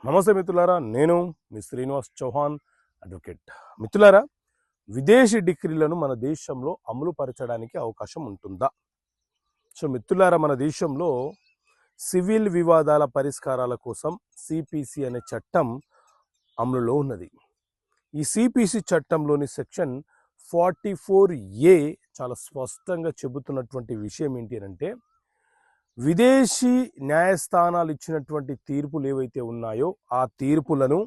నమస్తే మిత్రులారా, నేను మీ శ్రీనివాస్ చౌహాన్ అడ్వకేట్. మిత్రులారా, విదేశీ డిగ్రీలను మన దేశంలో అమలు పరచడానికి అవకాశం ఉంటుందా? సో మిత్రులారా, మన దేశంలో సివిల్ వివాదాల పరిష్కారాల కోసం సిపిసి అనే చట్టం అమలులో ఉన్నది. ఈ సిపిసి చట్టంలోని సెక్షన్ 44A చాలా స్పష్టంగా చెబుతున్నటువంటి విషయం ఏంటి అంటే, విదేశీ న్యాయస్థానాలు ఇచ్చినటువంటి తీర్పులు ఏవైతే ఉన్నాయో ఆ తీర్పులను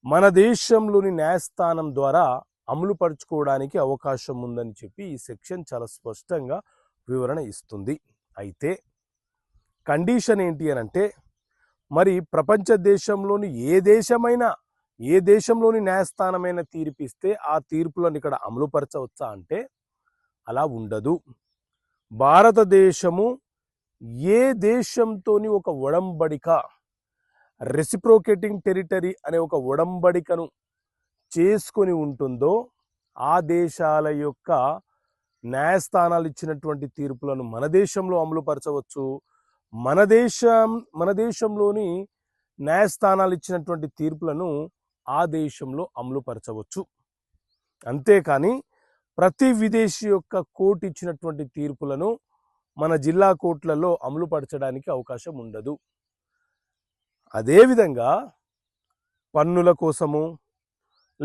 మన దేశంలోని న్యాయస్థానం ద్వారా అమలు పరుచుకోవడానికి అవకాశం ఉందని చెప్పి ఈ సెక్షన్ చాలా స్పష్టంగా వివరణ ఇస్తుంది. అయితే కండిషన్ ఏంటి అని అంటే, మరి ప్రపంచ దేశంలోని ఏ దేశంలోని న్యాయస్థానమైన తీర్పిస్తే ఆ తీర్పులను ఇక్కడ అమలు పరచవచ్చా అంటే అలా ఉండదు. భారతదేశము ఏ దేశంతోని ఒక ఒడంబడిక, రెసిప్రోకేటింగ్ టెరిటరీ అనే ఒక ఒడంబడికను చేసుకొని ఉంటుందో ఆ దేశాల యొక్క న్యాయస్థానాలు ఇచ్చినటువంటి తీర్పులను మన దేశంలో అమలుపరచవచ్చు. మన దేశంలోని న్యాయస్థానాలు ఇచ్చినటువంటి తీర్పులను ఆ దేశంలో అమలుపరచవచ్చు. అంతేకాని ప్రతి విదేశీ యొక్క కోర్టు ఇచ్చినటువంటి తీర్పులను మన జిల్లా కోర్టులలో అమలు పరచడానికి అవకాశం ఉండదు. అదేవిధంగా పన్నుల కోసము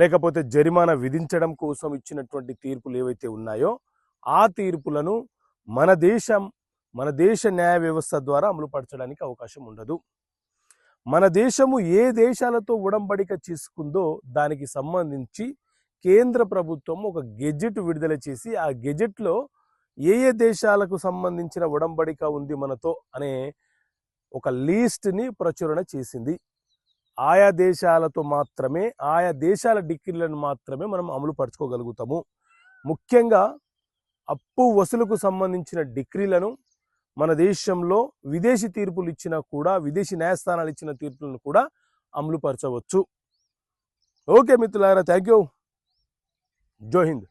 లేకపోతే జరిమానా విధించడం కోసం ఇచ్చినటువంటి తీర్పులు ఏవైతే ఉన్నాయో ఆ తీర్పులను మన దేశ న్యాయ వ్యవస్థ ద్వారా అమలు పరచడానికి అవకాశం ఉండదు. మన దేశము ఏ దేశాలతో ఉడంబడిక చేసుకుందో దానికి సంబంధించి కేంద్ర ప్రభుత్వం ఒక గెజెట్ విడుదల చేసి ఆ గెజెట్లో ఏ దేశాలకు సంబంధించిన ఉడంబడిక ఉంది మనతో అనే ఒక లిస్ట్ని ప్రచురణ చేసింది. ఆయా దేశాలతో మాత్రమే, ఆయా దేశాల డిగ్రీలను మాత్రమే మనం అమలు పరచుకోగలుగుతాము. ముఖ్యంగా అప్పు వసూలుకు సంబంధించిన డిగ్రీలను మన దేశంలో విదేశీ తీర్పులు ఇచ్చినా కూడా, విదేశీ న్యాయస్థానాలు ఇచ్చిన తీర్పులను కూడా అమలు పరచవచ్చు. ఓకే మిత్రులారా, థ్యాంక్ యూ. జై హింద్.